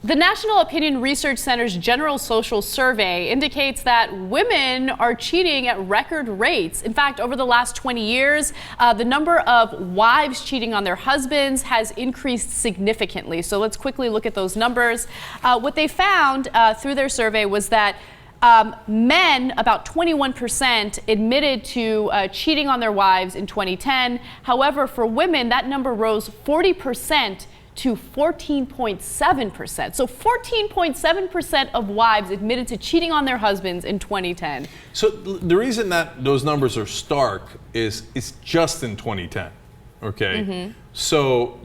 The National Opinion Research Center's General Social Survey indicates that women are cheating at record rates. In fact, over the last 20 years, the number of wives cheating on their husbands has increased significantly. So let's quickly look at those numbers. What they found through their survey was that men, about 21%, admitted to cheating on their wives in 2010. However, for women, that number rose 40% to 14.7%. So 14.7% of wives admitted to cheating on their husbands in 2010. So the reason that those numbers are stark is it's just in 2010, okay? So,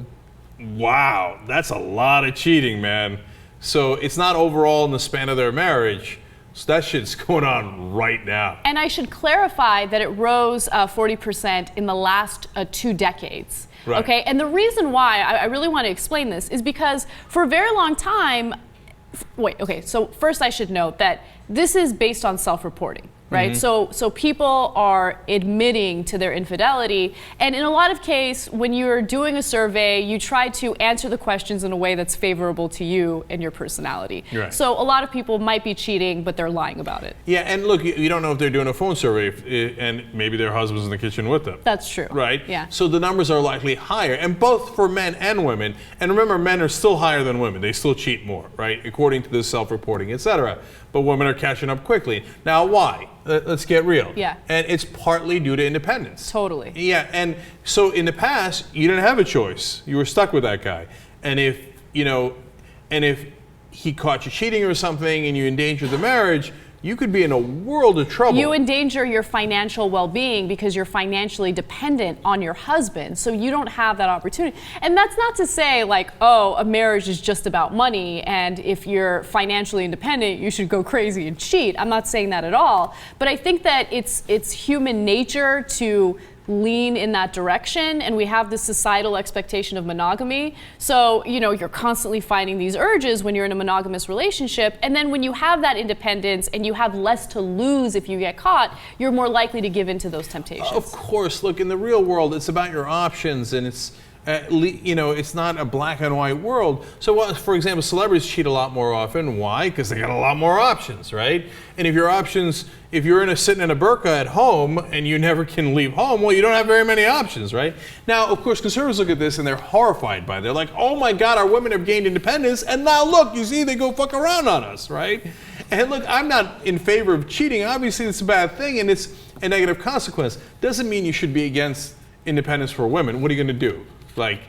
wow, that's a lot of cheating, man. So it's not overall in the span of their marriage. So that shit's going on right now. And I should clarify that it rose 40% in the last 2 decades. Right. Okay, and the reason why I really want to explain this is because for a very long time, so first I should note that this is based on self-reporting, right? So people are admitting to their infidelity, and in a lot of cases, when you're doing a survey, you try to answer the questions in a way that's favorable to you and your personality. Right. So a lot of people might be cheating, but they're lying about it. Yeah, and look, you don't know if they're doing a phone survey, and maybe their husband's in the kitchen with them. That's true. Right? Yeah. So the numbers are likely higher, and both for men and women. And remember, men are still higher than women. They still cheat more, right? According to this self-reporting, etc. But women are catching up quickly. Now, why? Let's get real. Yeah. And it's partly due to independence. Totally. Yeah, and so in the past, you didn't have a choice. You were stuck with that guy. And if he caught you cheating or something and you endangered the marriage, you could be in a world of trouble. You endanger your financial well-being because you're financially dependent on your husband, so you don't have that opportunity. And that's not to say like, oh, a marriage is just about money, and if you're financially independent, you should go crazy and cheat. I'm not saying that at all. But I think that it's human nature to lean in that direction, and we have this societal expectation of monogamy. So, you're constantly fighting these urges when you're in a monogamous relationship, and then when you have that independence and you have less to lose if you get caught, you're more likely to give in to those temptations. Of course, look, in the real world, it's about your options, and it's not a black and white world. So, for example, celebrities cheat a lot more often. Why? Because they got a lot more options, right? And if you're sitting in a burqa at home and you never can leave home, well, you don't have very many options, right? Now, of course, conservatives look at this and they're horrified by it. They're like, oh my God, our women have gained independence, and now look, you see, they go fuck around on us, right? And look, I'm not in favor of cheating. Obviously, it's a bad thing and it's a negative consequence. Doesn't mean you should be against independence for women. What are you going to do? Like,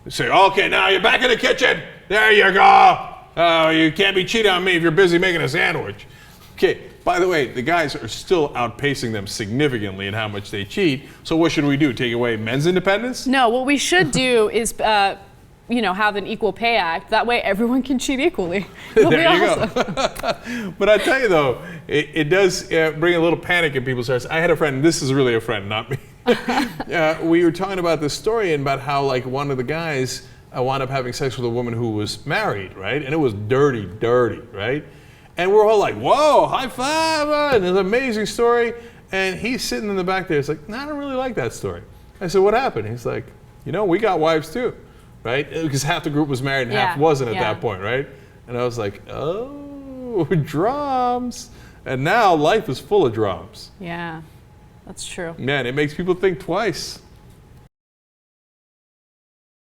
say, okay, now you're back in the kitchen. There you go. Oh, you can't be cheating on me if you're busy making a sandwich. Okay, by the way, the guys are still outpacing them significantly in how much they cheat. So what should we do? Take away men's independence? No, what we should do is, have an Equal Pay Act. That way everyone can cheat equally. It'll there be you awesome. go. But I tell you though, it does bring a little panic in people's hearts. I had a friend, this is really a friend, not me. We were talking about this story and about how one of the guys wound up having sex with a woman who was married, right? And it was dirty, right? And we're all like, whoa, high five, and it's an amazing story. And he's sitting in the back there. He's like, no, I don't really like that story. I said, what happened? He's like, we got wives too, right? Because half the group was married and half wasn't at that point, right? And I was like, oh, drums. And now life is full of drums. Yeah, that's true. Man, it makes people think twice.